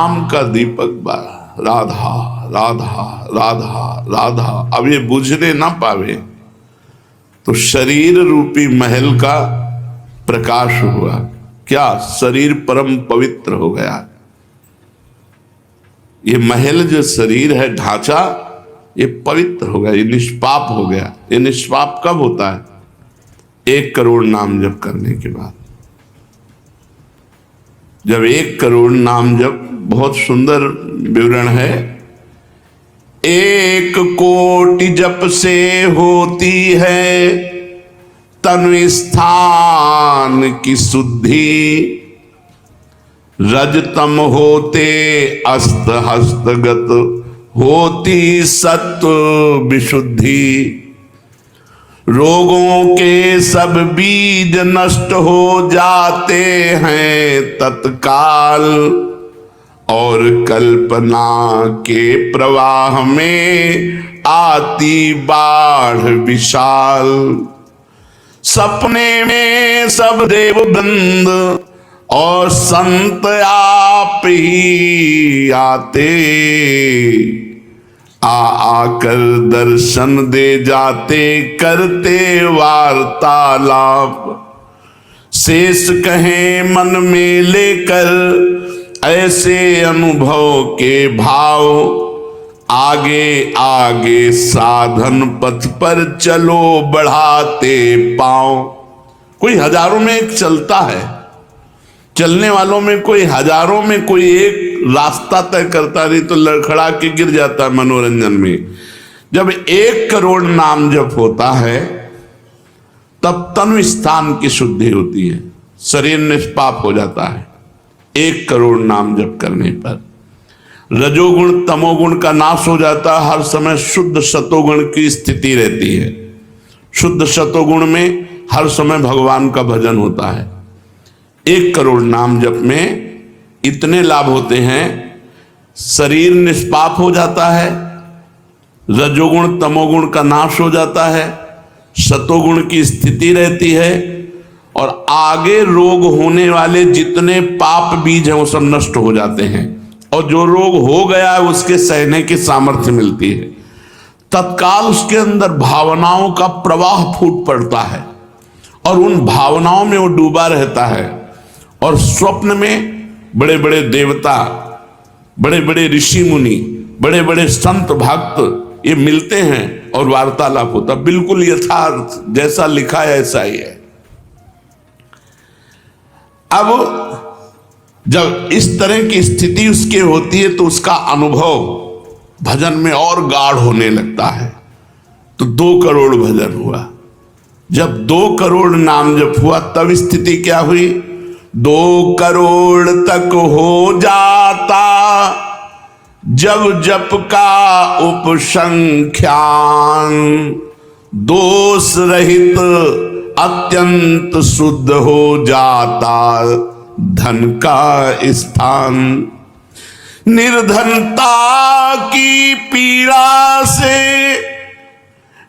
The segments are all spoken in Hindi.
नाम का दीपक बारा, राधा राधा राधा राधा। अब ये बुझने ना पावे तो शरीर रूपी महल का प्रकाश हुआ। क्या शरीर परम पवित्र हो गया। ये महल जो शरीर है, ढांचा, ये पवित्र हो गया, ये निष्पाप हो गया। ये निष्पाप कब होता है? 1 करोड़ नाम जप करने के बाद। जब 1 करोड़ नाम जप, बहुत सुंदर विवरण है, 1 कोटि जप से होती है तनु स्थान की शुद्धि, रजतम होते अस्त हस्तगत होती सत्व विशुद्धि, रोगों के सब बीज नष्ट हो जाते हैं तत्काल, और कल्पना के प्रवाह में आती बाढ़ विशाल। सपने में सब देव वृंद और संत आप ही आते, आकर दर्शन दे जाते करते वार्तालाप। शेष कहें मन में लेकर ऐसे अनुभव के भाव, आगे आगे साधन पथ पर चलो बढ़ाते पांव। कोई हजारों में एक चलता है, चलने वालों में कोई हजारों में कोई एक रास्ता तय करता, नहीं तो लड़खड़ा के गिर जाता है मनोरंजन में। जब 1 करोड़ नाम जप होता है तब तनु स्थान की शुद्धि होती है, शरीर निष्पाप हो जाता है 1 करोड़ नाम जप करने पर। रजोगुण तमोगुण का नाश हो जाता है, हर समय शुद्ध सतोगुण की स्थिति रहती है। शुद्ध सतोगुण में हर समय भगवान का भजन होता है। 1 करोड़ नाम जप में इतने लाभ होते हैं, शरीर निष्पाप हो जाता है, रजोगुण तमोगुण का नाश हो जाता है, सतोगुण की स्थिति रहती है, और आगे रोग होने वाले जितने पाप बीज हैं वो सब नष्ट हो जाते हैं, और जो रोग हो गया है उसके सहने की सामर्थ्य मिलती है। तत्काल उसके अंदर भावनाओं का प्रवाह फूट पड़ता है और उन भावनाओं में वो डूबा रहता है, और स्वप्न में बड़े बड़े देवता, बड़े बड़े ऋषि मुनि, बड़े बड़े संत भक्त ये मिलते हैं और वार्तालाप होता। बिल्कुल यथार्थ जैसा लिखा है ऐसा ही है। अब जब इस तरह की स्थिति उसके होती है तो उसका अनुभव भजन में और गाढ़ होने लगता है। तो 2 करोड़ भजन हुआ। जब 2 करोड़ नाम जप हुआ तब स्थिति क्या हुई? 2 करोड़ तक हो जाता जब जप का उपसंख्यान, दोष रहित अत्यंत शुद्ध हो जाता धन का स्थान। निर्धनता की पीड़ा से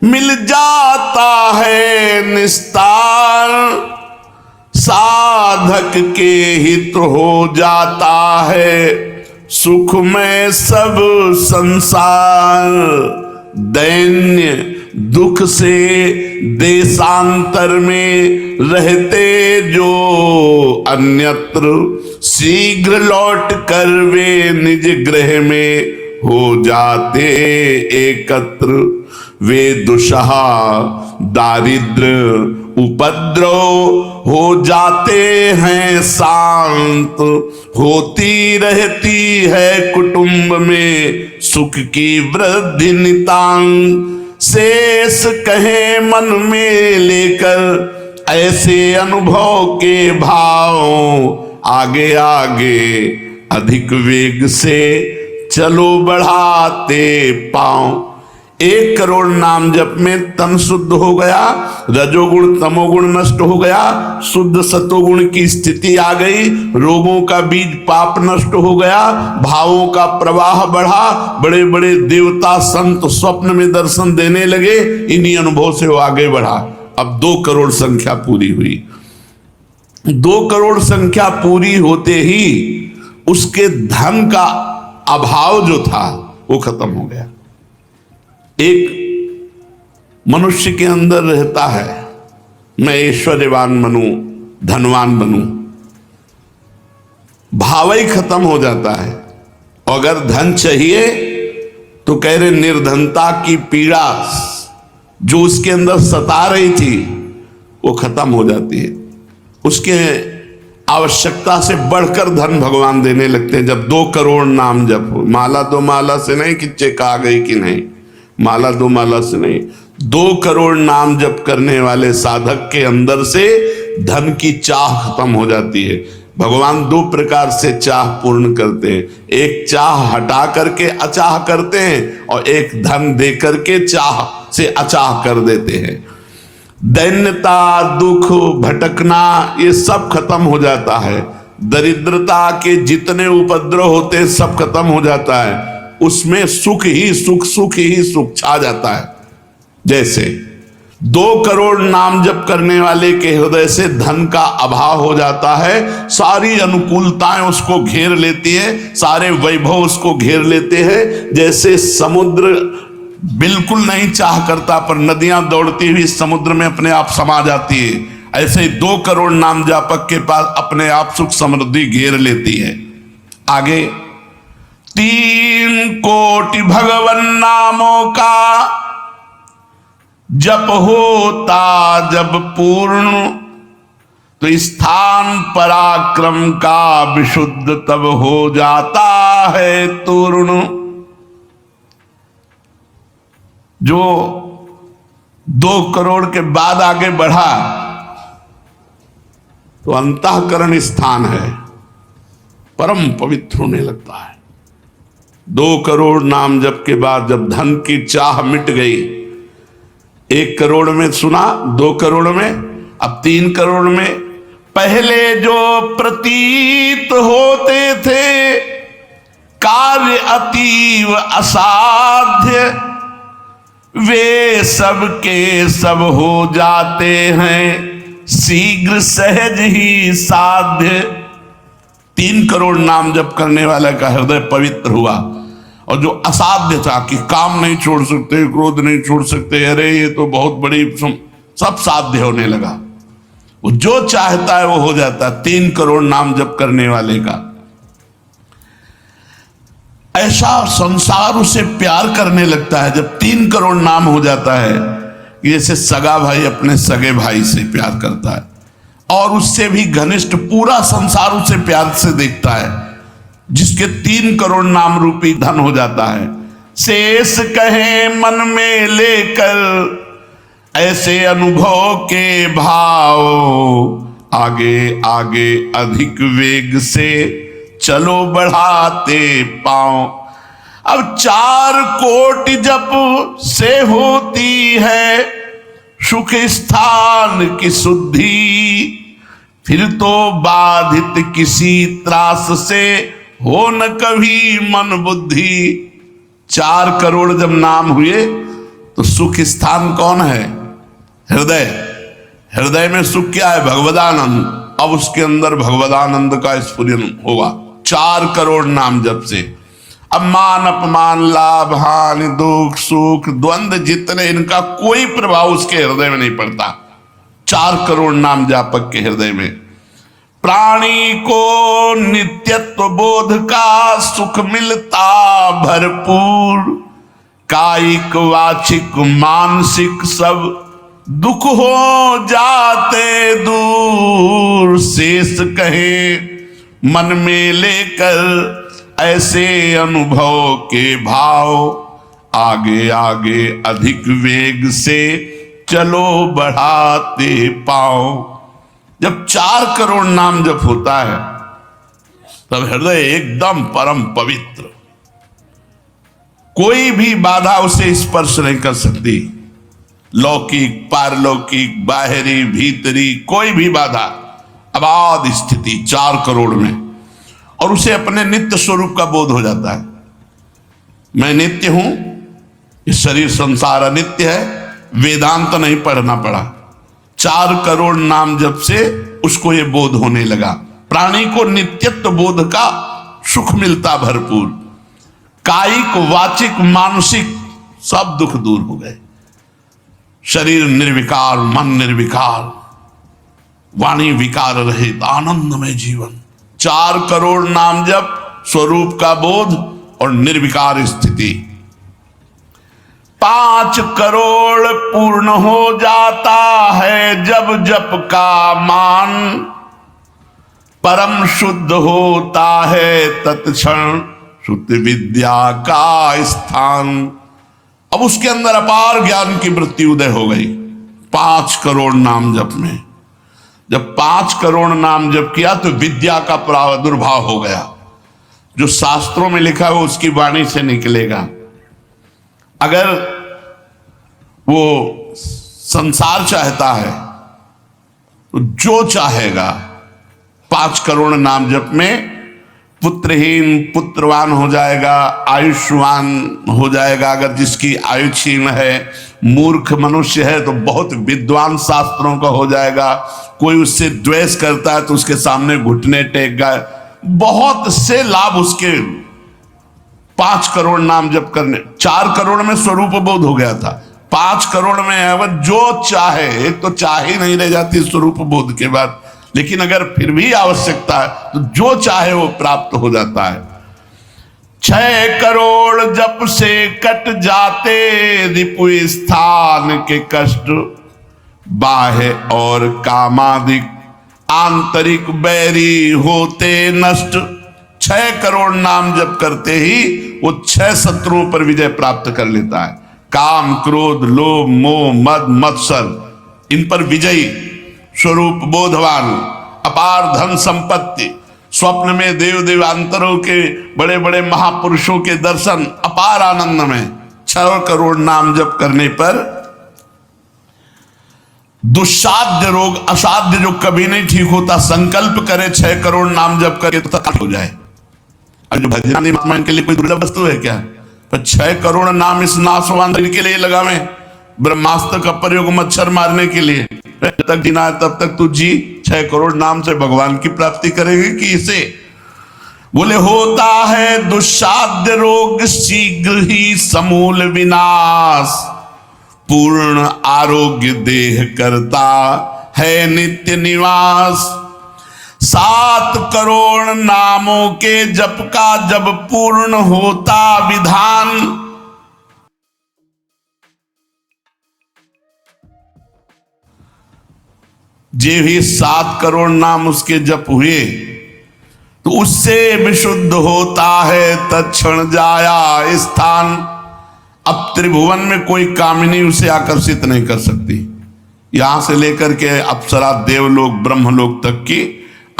मिल जाता है निस्तार, साधक के हित हो जाता है सुख में सब संसार। दैन्य दुख से देशांतर में रहते जो अन्यत्र, शीघ्र लौट कर वे निज गृह में हो जाते एकत्र। वे दुषहा दारिद्र उपद्रव हो जाते हैं शांत, होती रहती है कुटुंब में सुख की वृद्धि नितांत। शेष कहे मन में लेकर ऐसे अनुभव के भाव, आगे आगे अधिक वेग से चलो बढ़ाते पांव। 1 करोड़ नाम जप में तन शुद्ध हो गया, रजोगुण तमोगुण नष्ट हो गया, शुद्ध सतोगुण की स्थिति आ गई, रोगों का बीज पाप नष्ट हो गया, भावों का प्रवाह बढ़ा, बड़े बड़े देवता संत स्वप्न में दर्शन देने लगे। इन्हीं अनुभव से वो आगे बढ़ा। अब 2 करोड़ संख्या पूरी हुई। 2 करोड़ संख्या पूरी होते ही उसके धन का अभाव जो था वो खत्म हो गया। एक मनुष्य के अंदर रहता है, मैं ऐश्वर्यवान बनूं, धनवान बनूं, भाव ही खत्म हो जाता है। अगर धन चाहिए तो कह रहे निर्धनता की पीड़ा जो उसके अंदर सता रही थी वो खत्म हो जाती है। उसके आवश्यकता से बढ़कर धन भगवान देने लगते हैं। जब 2 करोड़ नाम जप हो, माला 2 माला से नहीं कि चेक आ गई कि नहीं, माला 2 माला से नहीं, 2 करोड़ नाम जप करने वाले साधक के अंदर से धन की चाह खत्म हो जाती है। भगवान 2 प्रकार से चाह पूर्ण करते हैं, एक चाह हटा करके अचाह करते हैं और एक धन दे करके चाह से अचाह कर देते हैं। दैन्यता, दुख, भटकना ये सब खत्म हो जाता है। दरिद्रता के जितने उपद्रव होते हैं सब खत्म हो जाता है। उसमें सुख ही सुख, सुख ही सुख छा जाता है। जैसे 2 करोड़ नाम जप करने वाले के हृदय से धन का अभाव हो जाता है, सारी अनुकूलताएं उसको घेर लेती है, सारे वैभव उसको घेर लेते हैं। जैसे समुद्र बिल्कुल नहीं चाह करता पर नदियां दौड़ती हुई समुद्र में अपने आप समा जाती है, ऐसे ही 2 करोड़ नाम जापक के पास अपने आप सुख समृद्धि घेर लेती है। आगे 3 कोटि भगवन नामों का जप होता जब पूर्ण, तो स्थान पराक्रम का विशुद्ध तब हो जाता है तूर्ण। जो 2 करोड़ के बाद आगे बढ़ा तो अंतःकरण स्थान है, परम पवित्र होने लगता है। 2 करोड़ नाम जप के बाद जब धन की चाह मिट गई, 1 करोड़ में सुना, 2 करोड़ में, अब 3 करोड़ में। पहले जो प्रतीत होते थे कार्य अतीव असाध्य, वे सब के सब हो जाते हैं शीघ्र सहज ही साध्य। 3 करोड़ नाम जप करने वाले का हृदय पवित्र हुआ, और जो असाध्य था कि काम नहीं छोड़ सकते, क्रोध नहीं छोड़ सकते, अरे ये तो बहुत बड़ी, सब साध्य होने लगा। वो जो चाहता है वो हो जाता है 3 करोड़ नाम जप करने वाले का। ऐसा संसार उसे प्यार करने लगता है जब 3 करोड़ नाम हो जाता है, जैसे सगा भाई अपने सगे भाई से प्यार करता है, और उससे भी घनिष्ठ पूरा संसार उसे प्यार से देखता है, जिसके 3 करोड़ नाम रूपी धन हो जाता है। शेष कहे मन में लेकर ऐसे अनुभव के भाव, आगे आगे अधिक वेग से चलो बढ़ाते पाओ। अब 4 कोटि जप से होती है सुख स्थान की शुद्धि, फिर तो बाधित किसी त्रास से हो न कभी मन बुद्धि। 4 करोड़ जब नाम हुए तो सुख स्थान कौन है? हृदय। हृदय में सुख क्या है? भगवदानंद। अब उसके अंदर भगवदानंद का स्फुरन होगा 4 करोड़ नाम जप से। अब मान अपमान, लाभ हानि, दुख सुख, द्वंद्व जितने, इनका कोई प्रभाव उसके हृदय में नहीं पड़ता 4 करोड़ नाम जापक के हृदय में। प्राणी को नित्यत्व बोध का सुख मिलता भरपूर, कायिक वाचिक मानसिक सब दुख हो जाते दूर। शेष कहे मन में लेकर ऐसे अनुभव के भाव, आगे आगे अधिक वेग से चलो बढ़ाते पाओ। जब 4 करोड़ नाम जप होता है तब हृदय एकदम परम पवित्र, कोई भी बाधा उसे स्पर्श नहीं कर सकती। लौकिक, पारलौकिक, बाहरी, भीतरी, कोई भी बाधा, अबाध स्थिति 4 करोड़ में। और उसे अपने नित्य स्वरूप का बोध हो जाता है। मैं नित्य हूं, ये शरीर संसार अनित्य है, वेदांत नहीं पढ़ना पड़ा। 4 करोड़ नाम जप से उसको ये बोध होने लगा। प्राणी को नित्यत्व बोध का सुख मिलता भरपूर, कायिक वाचिक मानसिक सब दुख दूर हो गए। शरीर निर्विकार, मन निर्विकार, वाणी विकार रहित, आनंदमय जीवन। 4 करोड़ नाम जप, स्वरूप का बोध और निर्विकार स्थिति। 5 करोड़ पूर्ण हो जाता है जब जप का मान, परम शुद्ध होता है तत्क्षण शुद्ध विद्या का स्थान। अब उसके अंदर अपार ज्ञान की वृत्ति उदय हो गई 5 करोड़ नाम जप में। जब 5 करोड़ नाम जप किया तो विद्या का प्रादुर्भाव हो गया। जो शास्त्रों में लिखा है उसकी वाणी से निकलेगा। अगर वो संसार चाहता है तो जो चाहेगा 5 करोड़ नाम जप में पुत्रहीन पुत्रवान हो जाएगा, आयुष्मान हो जाएगा। अगर जिसकी आयु क्षीण है, मूर्ख मनुष्य है तो बहुत विद्वान शास्त्रों का हो जाएगा। कोई उससे द्वेष करता है तो उसके सामने घुटने टेक गए। बहुत से लाभ उसके 5 करोड़ नाम जप करने। 4 करोड़ में स्वरूप बोध हो गया था, 5 करोड़ में है वह जो चाहे। एक तो चाह ही नहीं रह जाती स्वरूप बोध के बाद, लेकिन अगर फिर भी आवश्यकता है तो जो चाहे वो प्राप्त हो जाता है। 6 करोड़ जप से कट जाते रिपु स्थान के कष्ट, बाह्य और कामादिक आंतरिक बैरी होते नष्ट। 6 करोड़ नाम जप करते ही वो 6 शत्रुओं पर विजय प्राप्त कर लेता है। काम, क्रोध, लोभ, मोह, मद, मत्सर, इन पर विजयी, स्वरूप बोधवान, अपार धन संपत्ति, स्वप्न में देव देवांतरों के बड़े बड़े महापुरुषों के दर्शन, अपार आनंद में। 6 करोड़ नाम जप करने पर दुस्साध्य रोग, असाध्य जो कभी नहीं ठीक होता, संकल्प करे 6 करोड़ नाम जप करके तो तक हो जाए। अब जो भजनानी महात्मा के लिए कोई दुर्लभ वस्तु है क्या? पर 6 करोड़ नाम इस नाशवान के लिए लगावे। ब्रह्मास्त्र का प्रयोग मच्छर मारने के लिए, जब तक जीना है तब तक तू जी। 6 करोड़ नाम से भगवान की प्राप्ति करेगी कि इसे? बोले होता है दुस्साध्य रोग शीघ्र ही समूल विनाश, पूर्ण आरोग्य देह करता है नित्य निवास। 7 करोड़ नामों के जप का जब पूर्ण होता विधान, जे भी 7 करोड़ नाम उसके जप हुए तो उससे विशुद्ध होता है तत्क्षण जाया स्थान। अब त्रिभुवन में कोई कामिनी उसे आकर्षित नहीं कर सकती। यहां से लेकर के अप्सरा, देवलोक, ब्रह्मलोक तक की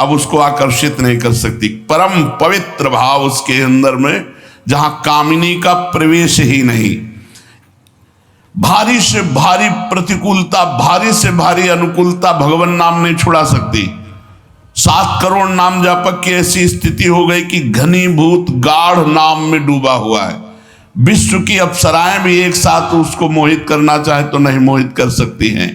अब उसको आकर्षित नहीं कर सकती। परम पवित्र भाव उसके अंदर में, जहां कामिनी का प्रवेश ही नहीं। भारी से भारी प्रतिकूलता, भारी से भारी अनुकूलता भगवान नाम नहीं छुड़ा सकती। 7 करोड़ नाम जापक की ऐसी स्थिति हो गई कि घनीभूत गाढ़ नाम में डूबा हुआ है। विश्व की अप्सराएं भी एक साथ उसको मोहित करना चाहे तो नहीं मोहित कर सकती हैं।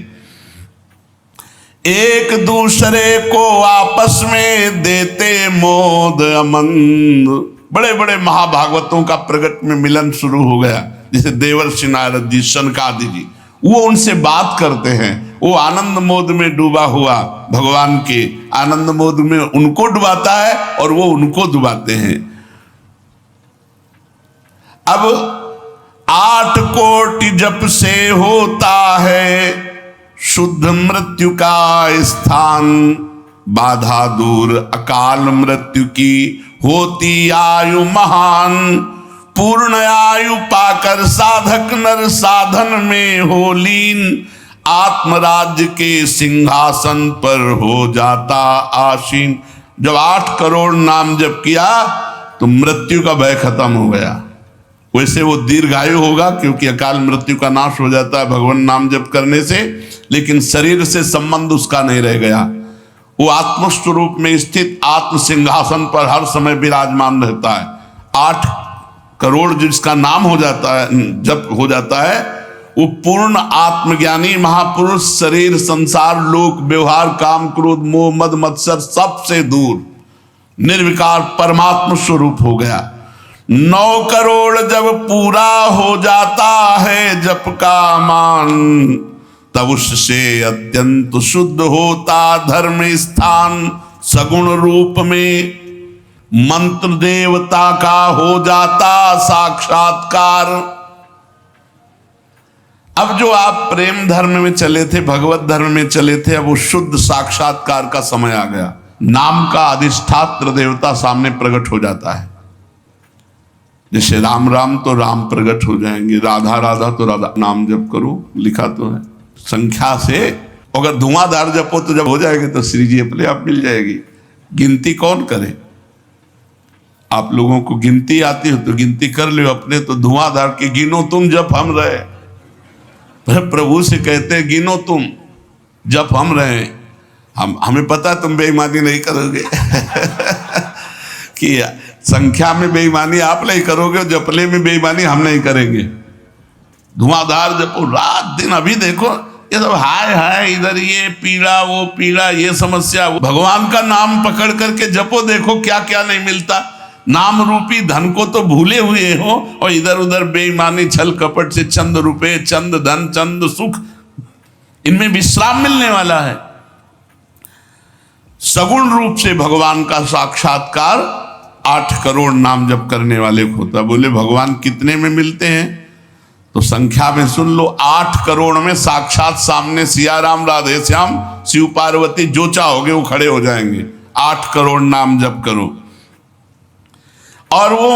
एक दूसरे को आपस में देते मोद अमंद। बड़े बड़े महाभागवतों का प्रगट में मिलन शुरू हो गया, जैसे देवर्षि नारद जी, शनकादि जी, वो उनसे बात करते हैं। वो आनंद मोद में डूबा हुआ भगवान के आनंद मोद में उनको डुबाता है और वो उनको डुबाते हैं। अब 8 कोटि जप से होता है शुद्ध मृत्यु का स्थान, बाधा दूर अकाल मृत्यु की होती आयु महान। पूर्ण आयु पाकर साधक नर साधन में हो लीन, आत्मराज्य के सिंहासन पर हो जाता आसीन। जब 8 करोड़ नाम जप किया तो मृत्यु का भय खत्म हो गया। वैसे वो दीर्घायु होगा क्योंकि अकाल मृत्यु का नाश हो जाता है भगवान नाम जप करने से, लेकिन शरीर से संबंध उसका नहीं रह गया। वो आत्मस्वरूप में स्थित आत्म सिंहासन पर हर समय विराजमान रहता है। 8 करोड़ जिसका नाम हो जाता है, जप हो जाता है, वो पूर्ण आत्मज्ञानी महापुरुष, शरीर, संसार, लोक, व्यवहार, काम, क्रोध, मोह, मद, मत्सर सबसे दूर, निर्विकार परमात्म स्वरूप हो गया। 9 करोड़ जब पूरा हो जाता है जप का मान, तब उससे अत्यंत शुद्ध होता धर्म स्थान। सगुण रूप में मंत्र देवता का हो जाता साक्षात्कार। अब जो आप प्रेम धर्म में चले थे, भगवत धर्म में चले थे, अब वो शुद्ध साक्षात्कार का समय आ गया। नाम का अधिष्ठात्र देवता सामने प्रकट हो जाता है। जैसे राम राम तो राम प्रकट हो जाएंगे, राधा राधा तो राधा। नाम जप करो, लिखा तो है संख्या से। अगर धुआंधार जपो तो जब हो जाएगी तो श्री जी अपने आप मिल जाएगी। गिनती कौन करे? आप लोगों को गिनती आती हो तो गिनती कर लो अपने। तो धुआंधार के गिनो तुम जप हम रहे। प्रभु से कहते हैं गिनो तुम जप हम रहे। हमें पता है तुम बेईमानी नहीं करोगे कि संख्या में बेईमानी आप नहीं करोगे, जपले में बेईमानी हम नहीं करेंगे। धुआंधार जपो रात दिन। अभी देखो ये सब हाय हाय, इधर ये पीड़ा वो पीड़ा, ये समस्या। भगवान का नाम पकड़ करके जपो, देखो क्या क्या नहीं मिलता। नाम रूपी धन को तो भूले हुए हो और इधर उधर बेईमानी छल कपट से चंद रुपए, चंद धन, चंद सुख, इनमें विश्राम मिलने वाला है। सगुण रूप से भगवान का साक्षात्कार 8 करोड़ नाम जप करने वाले को होता। बोले भगवान कितने में मिलते हैं? तो संख्या में सुन लो, 8 करोड़ में साक्षात सामने सिया राम, राधे श्याम, शिव पार्वती जो चाहोगे वो खड़े हो जाएंगे। 8 करोड़ नाम जप करो और वो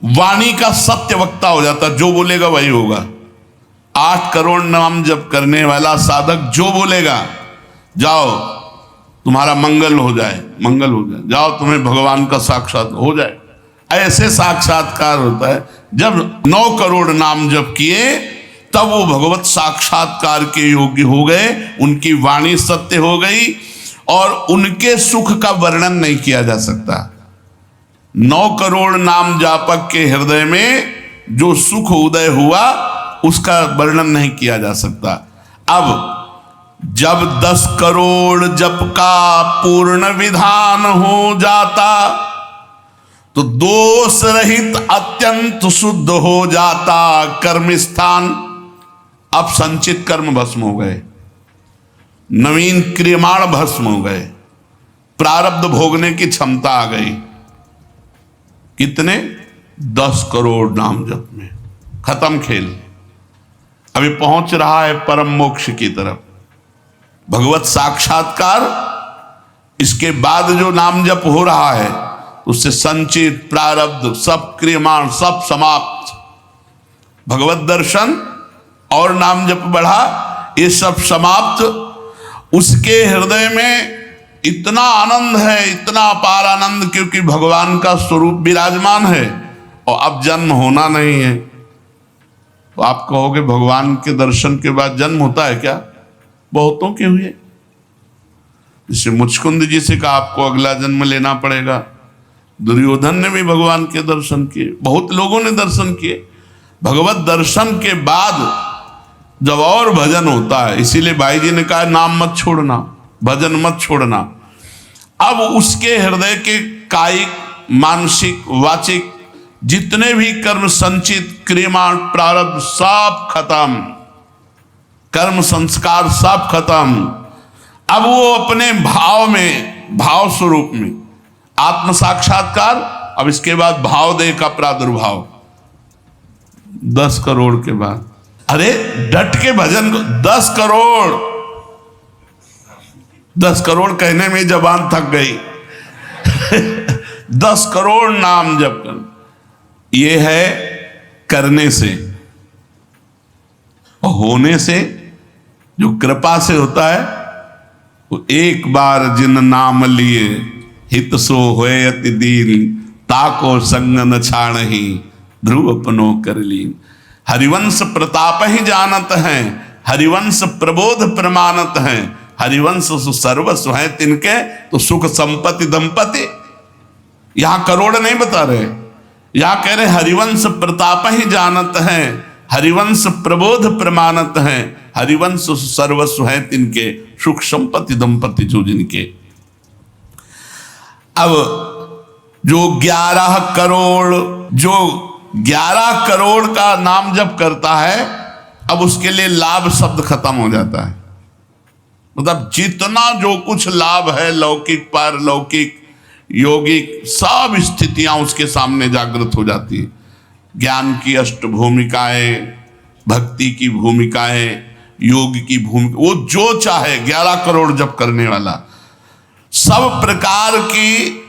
वाणी का सत्य वक्ता हो जाता। जो बोलेगा वही होगा। 8 करोड़ नाम जप करने वाला साधक जो बोलेगा, जाओ तुम्हारा मंगल हो जाए, मंगल हो जाए, जाओ तुम्हें भगवान का साक्षात हो जाए। ऐसे साक्षात्कार होता है। जब 9 करोड़ नाम जप किए तब वो भगवत साक्षात्कार के योग्य हो गए। उनकी वाणी सत्य हो गई और उनके सुख का वर्णन नहीं किया जा सकता। 9 करोड़ नाम जापक के हृदय में जो सुख उदय हुआ उसका वर्णन नहीं किया जा सकता। अब जब 10 करोड़ जप का पूर्ण विधान हो जाता तो दोष रहित अत्यंत शुद्ध हो जाता कर्म स्थान। अब संचित कर्म भस्म हो गए, नवीन क्रियमाण भस्म हो गए, प्रारब्ध भोगने की क्षमता आ गई। कितने? 10 करोड़ नाम जप में खत्म खेल। अभी पहुंच रहा है परम मोक्ष की तरफ, भगवत साक्षात्कार। इसके बाद जो नाम जप हो रहा है उससे संचित प्रारब्ध सब क्रियमाण सब समाप्त। भगवत दर्शन और नाम जप बढ़ा, ये सब समाप्त। उसके हृदय में इतना आनंद है, इतना अपार आनंद, क्योंकि भगवान का स्वरूप विराजमान है और अब जन्म होना नहीं है। तो आप कहोगे भगवान के दर्शन के बाद जन्म होता है क्या? बहुतों के हुए। जैसे मुचकुंद जी से कहा आपको अगला जन्म लेना पड़ेगा। दुर्योधन ने भी भगवान के दर्शन किए, बहुत लोगों ने दर्शन किए। भगवत दर्शन के बाद जब और भजन होता है, इसीलिए भाई जी ने कहा नाम मत छोड़ना, भजन मत छोड़ना। अब उसके हृदय के कायिक, मानसिक, वाचिक जितने भी कर्म संचित क्रियमाण प्रारब्ध सब खत्म, कर्म संस्कार सब खत्म। अब वो अपने भाव में, भाव स्वरूप में आत्म साक्षात्कार। अब इसके बाद भाव देह का प्रादुर्भाव 10 करोड़ के बाद। अरे डट के भजन को 10 करोड़, 10 करोड़ कहने में जबान थक गई 10 करोड़ नाम जप कर, ये है करने से। और होने से जो कृपा से होता है, वो एक बार जिन नाम लिए हित सो होए अति दीन, ताको संग न छाड़हि ध्रुव अपनो कर लीन। हरिवंश प्रताप ही जानत हैं, हरिवंश प्रबोध प्रमाणत हैं, हरिवंश सर्वस्व है तिनके, तो सुख संपत्ति दंपति। यहां करोड़ नहीं बता रहे, यहां कह रहे हरिवंश प्रताप ही जानत हैं, हरिवंश प्रबोध प्रमाणत हैं, हरिवंश सर्वस्व है तिनके, सुख संपत्ति दंपति जो जिनके। अब जो 11 करोड़, जो 11 करोड़ का नाम जप करता है, अब उसके लिए लाभ शब्द खत्म हो जाता है। मतलब जितना जो कुछ लाभ है, लौकिक पारलौकिक योगिक, सब स्थितियां उसके सामने जागृत हो जाती है। ज्ञान की अष्ट भूमिकाएं, भक्ति की भूमिकाएं, योग की भूमिका, वो जो चाहे 11 करोड़ जप करने वाला, सब प्रकार की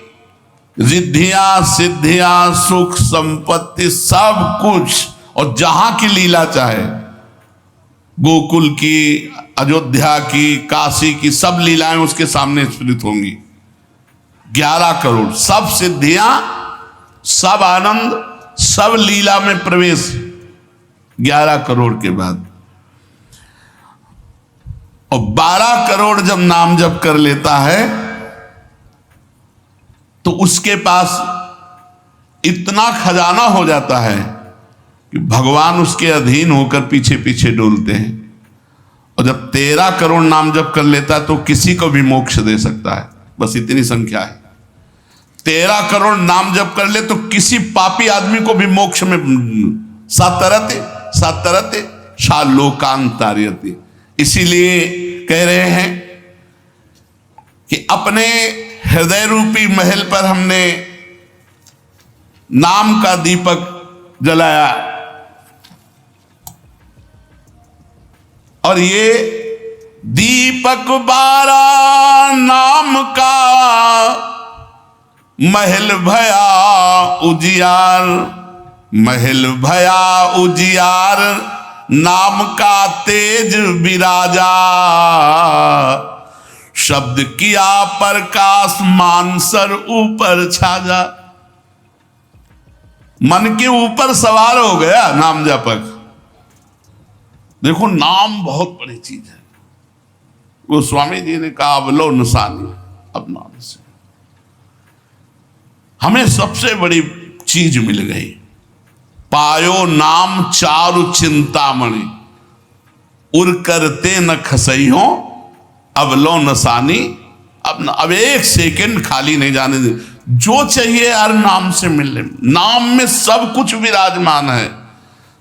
रिद्धियां सिद्धियां सुख संपत्ति सब कुछ, और जहां की लीला चाहे, गोकुल की, अयोध्या की, काशी की, सब लीलाएं उसके सामने स्फुरित होंगी। 11 करोड़, सब सिद्धियां, सब आनंद, सब लीला में प्रवेश 11 करोड़ के बाद। और 12 करोड़ जब नाम जप कर लेता है तो उसके पास इतना खजाना हो जाता है कि भगवान उसके अधीन होकर पीछे पीछे डोलते हैं। और जब 13 करोड़ नाम जप कर लेता है तो किसी को भी मोक्ष दे सकता है, बस इतनी संख्या है। 13 करोड़ नाम जप कर ले तो किसी पापी आदमी को भी मोक्ष में सातरते सातरते शालोकांतार्यते। इसीलिए कह रहे हैं कि अपने हृदय रूपी महल पर हमने नाम का दीपक जलाया, और ये दीपक 12 नाम का महल भया उजियार, महल भया उजियार, नाम का तेज विराजा, शब्द किया प्रकाश मानसर ऊपर छाजा। मन के ऊपर सवार हो गया नाम जपक। देखो नाम बहुत बड़ी चीज है। वो स्वामी जी ने कहा अवलो नसानी, अब नाम से हमें सबसे बड़ी चीज मिल गई। पायो नाम चारु चिंतामणि, उर करते न खसई हो, अब लो नसानी। अब एक सेकंड खाली नहीं जाने दे। जो चाहिए हर नाम से मिलने, नाम में सब कुछ विराजमान है।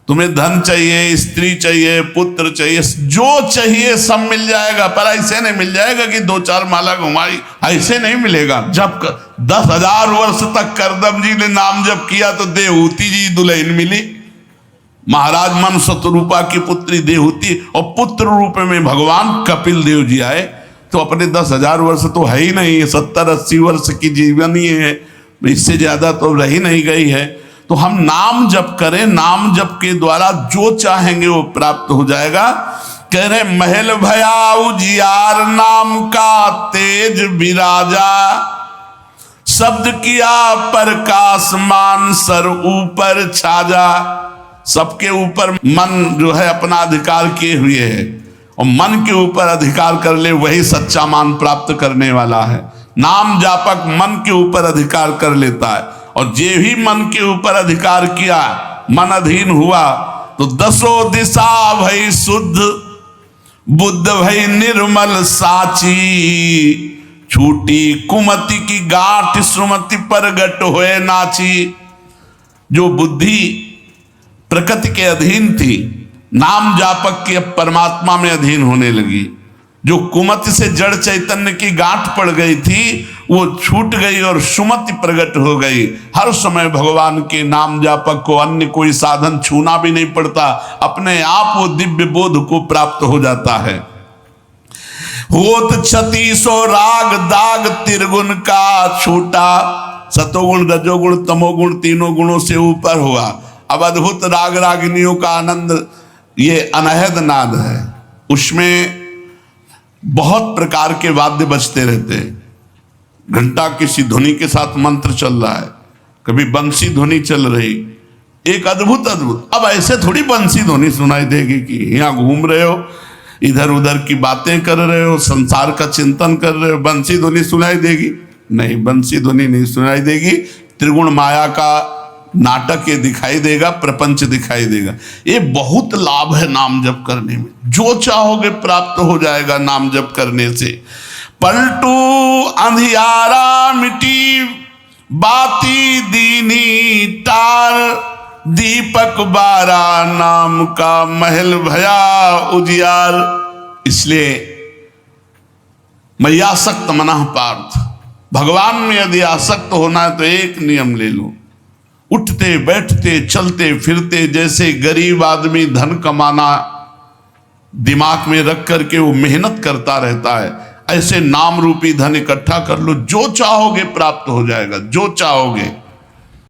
तुम्हें धन चाहिए, स्त्री चाहिए, पुत्र चाहिए, जो चाहिए सब मिल जाएगा। पर ऐसे नहीं मिल जाएगा कि 2-4 माला घुमाई, ऐसे नहीं मिलेगा। जब 10,000 वर्ष तक करदम जी ने नाम जप किया तो देहूति जी दुल्हन मिली, महाराज मन शतरूपा की पुत्री देहूति, और पुत्र रूप में भगवान कपिल देव जी आए। तो अपने 10,000 वर्ष तो है ही नहीं, 70-80 वर्ष की जीवन ही है, इससे ज्यादा तो रही नहीं गई है। तो हम नाम जप करें, नाम जप के द्वारा जो चाहेंगे वो प्राप्त हो जाएगा। कह रहे महल भया उजियार, नाम का तेज विराजा, शब्द किया प्रकाश मान सर ऊपर छाजा। सबके ऊपर मन जो है अपना अधिकार किए हुए है, और मन के ऊपर अधिकार कर ले वही सच्चा मान प्राप्त करने वाला है। नाम जापक मन के ऊपर अधिकार कर लेता है, और जे भी मन के ऊपर अधिकार किया, मन अधीन हुआ, तो 10 दिशा भई शुद्ध, बुद्ध भई निर्मल साची, छूटी कुमति की गांठ सुमति प्रगट होए नाची। जो बुद्धि प्रकृति के अधीन थी, नाम जापक के परमात्मा में अधीन होने लगी। जो कुमति से जड़ चैतन्य की गांठ पड़ गई थी वो छूट गई और सुमति प्रकट हो गई। हर समय भगवान के नाम जापक को अन्य कोई साधन छूना भी नहीं पड़ता, अपने आप वो दिव्य बोध को प्राप्त हो जाता है। होत 3600 राग दाग त्रिगुण का छूटा, सतोगुण रजोगुण तमोगुण तीनों गुणों से ऊपर हुआ। अब अद्भुत राग रागिनियों का आनंद ये अनहद नाद है। उसमें बहुत प्रकार के वाद्य बजते रहते हैं। घंटा किसी ध्वनि के साथ मंत्र चल रहा है, कभी बंसी ध्वनि चल रही, एक अद्भुत अद्भुत। अब ऐसे थोड़ी बंसी ध्वनि सुनाई देगी कि यहाँ घूम रहे हो, इधर उधर की बातें कर रहे हो, संसार का चिंतन कर रहे हो, बंसी ध्वनि सुनाई देगी? नहीं, बंसी ध्वनि नहीं सुनाई देगी। त्रिगुण माया का नाटक ये दिखाई देगा, प्रपंच दिखाई देगा। ये बहुत लाभ है नाम जप करने में। जो चाहोगे प्राप्त हो जाएगा नाम जप करने से। पलटू अंधियारा मिटी बाती दीनी टार दीपक बारा नाम का महल भया उजियार। इसलिए मैं आसक्त मना पार्थ, भगवान में यदि आसक्त होना है तो एक नियम ले लो, उठते बैठते चलते फिरते जैसे गरीब आदमी धन कमाना दिमाग में रख करके वो मेहनत करता रहता है, ऐसे नाम रूपी धन इकट्ठा कर लो, जो चाहोगे प्राप्त हो जाएगा, जो चाहोगे।